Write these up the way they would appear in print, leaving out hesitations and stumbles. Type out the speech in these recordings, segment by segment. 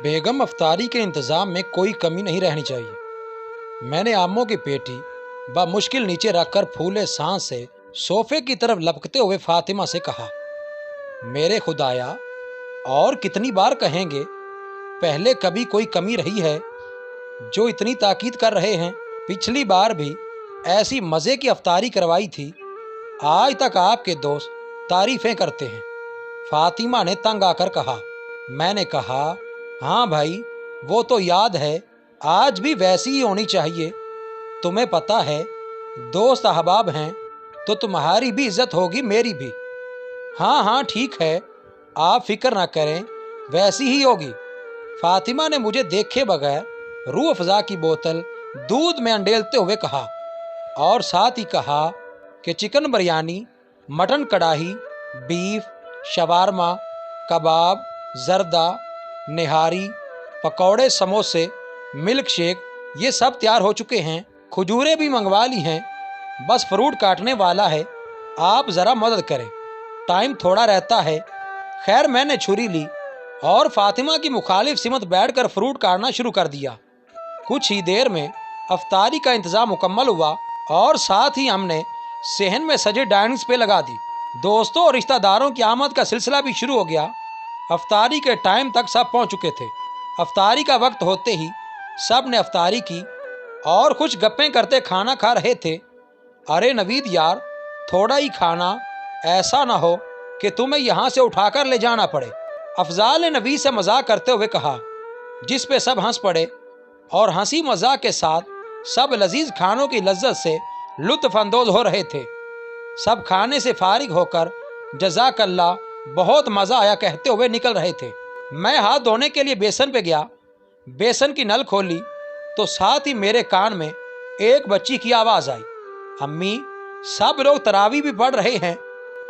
बेगम अफ्तारी के इंतज़ाम में कोई कमी नहीं रहनी चाहिए। मैंने आमों की पेटी मुश्किल नीचे रखकर फूले सांस से सोफे की तरफ लपकते हुए फातिमा से कहा, मेरे खुदाया, और कितनी बार कहेंगे? पहले कभी कोई कमी रही है जो इतनी ताकीद कर रहे हैं? पिछली बार भी ऐसी मज़े की अफ्तारी करवाई थी। आज तक आपके दोस्त तारीफ़ें करते हैं। फातिमा ने तंग आकर कहा। मैंने कहा, हाँ भाई, वो तो याद है, आज भी वैसी ही होनी चाहिए। तुम्हें पता है, दोस्त अहबाब हैं तो तुम्हारी भी इज्जत होगी, मेरी भी। हाँ हाँ ठीक है, आप फिक्र ना करें, वैसी ही होगी। फातिमा ने मुझे देखे बगैर रूह अफ़ज़ा की बोतल दूध में अंडेलते हुए कहा और साथ ही कहा कि चिकन बिरयानी, मटन कढ़ाई, बीफ, शवारमा, कबाब, जर्दा, निहारी, पकौड़े, समोसे, मिल्क शेक, ये सब तैयार हो चुके हैं। खजूरें भी मंगवा ली हैं, बस फ्रूट काटने वाला है। आप ज़रा मदद करें, टाइम थोड़ा रहता है। खैर, मैंने छुरी ली और फातिमा की मुखालिफ सिमत बैठकर फ्रूट काटना शुरू कर दिया। कुछ ही देर में अफ्तारी का इंतज़ाम मुकम्मल हुआ और साथ ही हमने सेहन में सजे डाइनिंग पे लगा दी। दोस्तों और रिश्तेदारों की आमद का सिलसिला भी शुरू हो गया। अफ्तारी के टाइम तक सब पहुंच चुके थे। अफ्तारी का वक्त होते ही सब ने अफ्तारी की और कुछ गप्पें करते खाना खा रहे थे। अरे नवीद यार, थोड़ा ही खाना, ऐसा ना हो कि तुम्हें यहाँ से उठाकर ले जाना पड़े। अफजाल ने नवीद से मजाक करते हुए कहा, जिस पे सब हंस पड़े और हंसी मजाक के साथ सब लजीज खानों की लज्जत से लुत्फ अंदोज हो रहे थे। सब खाने से फारिग होकर जज़ाकल्ला, बहुत मज़ा आया कहते हुए निकल रहे थे। मैं हाथ धोने के लिए बेसन पे गया। बेसन की नल खोली तो साथ ही मेरे कान में एक बच्ची की आवाज़ आई, अम्मी, सब लोग तरावी भी पढ़ रहे हैं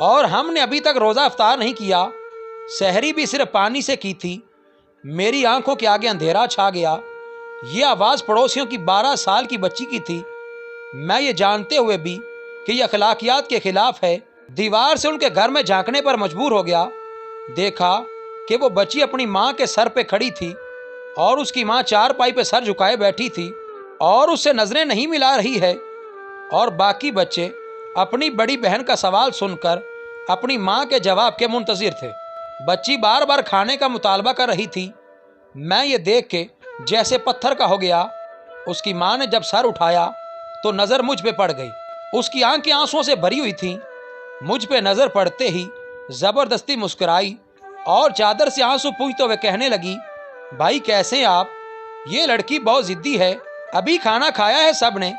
और हमने अभी तक रोज़ा इफ्तार नहीं किया। सहरी भी सिर्फ पानी से की थी। मेरी आंखों के आगे अंधेरा छा गया। ये आवाज़ पड़ोसियों की 12 साल की बच्ची की थी। मैं ये जानते हुए भी कि यह अखलाकियात के खिलाफ है, दीवार से उनके घर में झांकने पर मजबूर हो गया। देखा कि वो बच्ची अपनी माँ के सर पे खड़ी थी और उसकी माँ चारपाई पे सर झुकाए बैठी थी और उससे नजरें नहीं मिला रही है। और बाकी बच्चे अपनी बड़ी बहन का सवाल सुनकर अपनी माँ के जवाब के मुंतजिर थे। बच्ची बार बार खाने का मुतालबा कर रही थी। मैं ये देख के जैसे पत्थर का हो गया। उसकी माँ ने जब सर उठाया तो नज़र मुझ पे पड़ गई। उसकी आंखें आंसुओं से भरी हुई थीं। मुझ पे नज़र पड़ते ही ज़बरदस्ती मुस्कुराई और चादर से आंसू पूंछते हुए कहने लगी, भाई कैसे हैं आप? ये लड़की बहुत ज़िद्दी है, अभी खाना खाया है सब ने,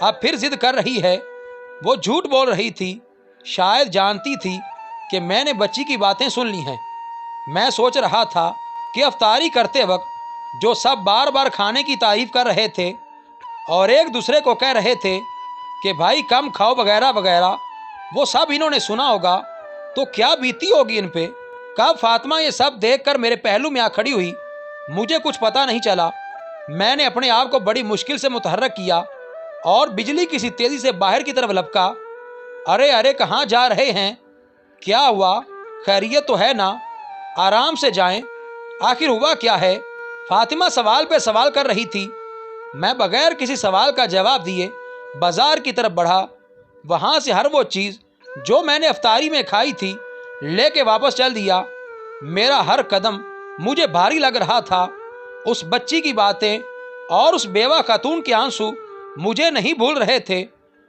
अब फिर ज़िद कर रही है। वो झूठ बोल रही थी, शायद जानती थी कि मैंने बच्ची की बातें सुन ली हैं। मैं सोच रहा था कि अफ्तारी करते वक्त जो सब बार बार खाने की तारीफ़ कर रहे थे और एक दूसरे को कह रहे थे कि भाई कम खाओ वगैरह वगैरह, वो सब इन्होंने सुना होगा तो क्या बीती होगी इन पे। कब फातिमा ये सब देखकर मेरे पहलू में आ खड़ी हुई, मुझे कुछ पता नहीं चला। मैंने अपने आप को बड़ी मुश्किल से मुतहर्रक किया और बिजली की सी तेज़ी से बाहर की तरफ लपका। अरे अरे, कहाँ जा रहे हैं? क्या हुआ? खैरियत तो है ना? आराम से जाएं। आखिर हुआ क्या है? फातिमा सवाल पे सवाल कर रही थी। मैं बगैर किसी सवाल का जवाब दिए बाजार की तरफ बढ़ा। वहाँ से हर वो चीज़ जो मैंने अफ्तारी में खाई थी लेके वापस चल दिया। मेरा हर कदम मुझे भारी लग रहा था। उस बच्ची की बातें और उस बेवा खातून के आंसू मुझे नहीं भूल रहे थे।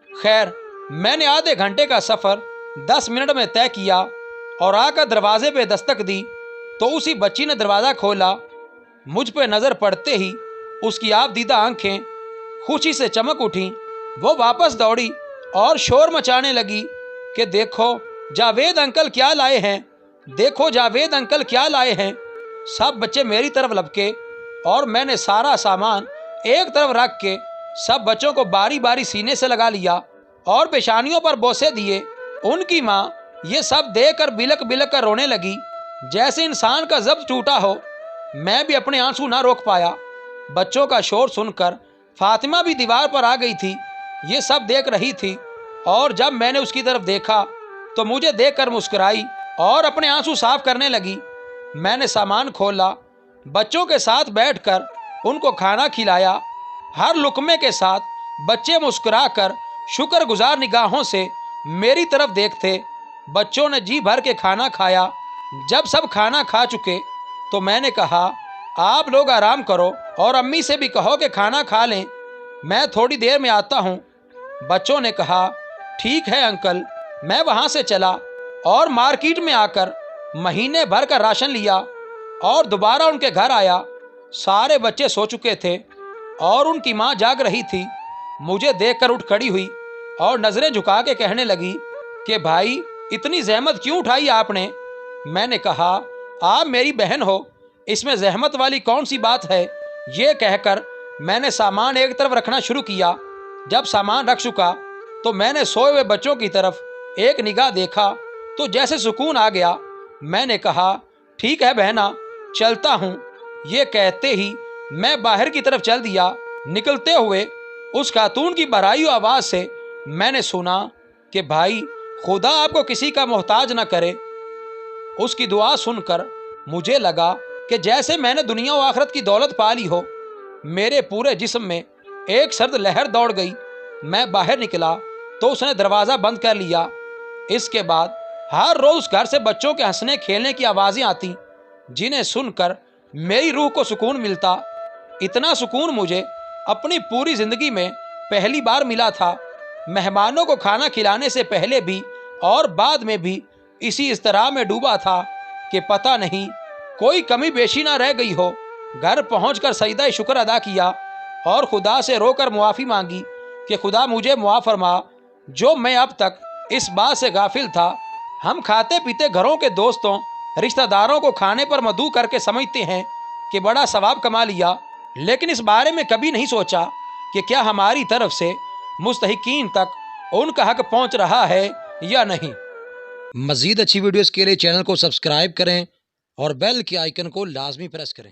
खैर, मैंने आधे घंटे का सफ़र 10 मिनट में तय किया और आकर दरवाजे पे दस्तक दी तो उसी बच्ची ने दरवाज़ा खोला। मुझ पे नज़र पड़ते ही उसकी आबदीदा आंखें खुशी से चमक उठीं। वो वापस दौड़ी और शोर मचाने लगी कि देखो जावेद अंकल क्या लाए हैं, देखो जावेद अंकल क्या लाए हैं। सब बच्चे मेरी तरफ लपके और मैंने सारा सामान एक तरफ रख के सब बच्चों को बारी बारी सीने से लगा लिया और पेशानियों पर बोसे दिए। उनकी माँ ये सब देखकर बिलक बिलक कर रोने लगी जैसे इंसान का ज़ब्त टूटा हो। मैं भी अपने आंसू ना रोक पाया। बच्चों का शोर सुनकर फातिमा भी दीवार पर आ गई थी। ये सब देख रही थी और जब मैंने उसकी तरफ देखा तो मुझे देखकर मुस्कुराई और अपने आंसू साफ करने लगी। मैंने सामान खोला, बच्चों के साथ बैठकर उनको खाना खिलाया। हर लुकमे के साथ बच्चे मुस्कुराकर शुक्रगुजार निगाहों से मेरी तरफ देखते। बच्चों ने जी भर के खाना खाया। जब सब खाना खा चुके तो मैंने कहा, आप लोग आराम करो और अम्मी से भी कहो कि खाना खा लें, मैं थोड़ी देर में आता हूँ। बच्चों ने कहा, ठीक है अंकल। मैं वहाँ से चला और मार्केट में आकर महीने भर का राशन लिया और दोबारा उनके घर आया। सारे बच्चे सो चुके थे और उनकी माँ जाग रही थी। मुझे देखकर उठ खड़ी हुई और नज़रें झुका के कहने लगी कि भाई, इतनी जहमत क्यों उठाई आपने? मैंने कहा, आप मेरी बहन हो, इसमें जहमत वाली कौन सी बात है? ये कहकर मैंने सामान एक तरफ रखना शुरू किया। जब सामान रख चुका तो मैंने सोए हुए बच्चों की तरफ एक निगाह देखा तो जैसे सुकून आ गया। मैंने कहा, ठीक है बहना, चलता हूँ। ये कहते ही मैं बाहर की तरफ चल दिया। निकलते हुए उस खातून की बराई आवाज़ से मैंने सुना कि भाई, खुदा आपको किसी का मोहताज ना करे। उसकी दुआ सुनकर मुझे लगा कि जैसे मैंने दुनिया और आखिरत की दौलत पा ली हो। मेरे पूरे जिस्म में एक सर्द लहर दौड़ गई। मैं बाहर निकला तो उसने दरवाज़ा बंद कर लिया। इसके बाद हर रोज़ उस घर से बच्चों के हंसने खेलने की आवाज़ें आती, जिन्हें सुनकर मेरी रूह को सुकून मिलता। इतना सुकून मुझे अपनी पूरी ज़िंदगी में पहली बार मिला था। मेहमानों को खाना खिलाने से पहले भी और बाद में भी इसी इस्तराह में डूबा था कि पता नहीं कोई कमी बेशी ना रह गई हो। घर पहुंचकर सजदा शुक्र अदा किया और खुदा से रोकर मुआफ़ी मांगी कि खुदा मुझे मुआफ़ फरमा, जो मैं अब तक इस बात से गाफिल था। हम खाते पीते घरों के दोस्तों रिश्तेदारों को खाने पर मदऊ करके समझते हैं कि बड़ा सवाब कमा लिया, लेकिन इस बारे में कभी नहीं सोचा कि क्या हमारी तरफ से मुस्तहिकीन तक उनका हक पहुंच रहा है या नहीं। मज़ीद अच्छी वीडियोस के लिए चैनल को सब्सक्राइब करें और बेल के आइकन को लाजमी प्रेस करें।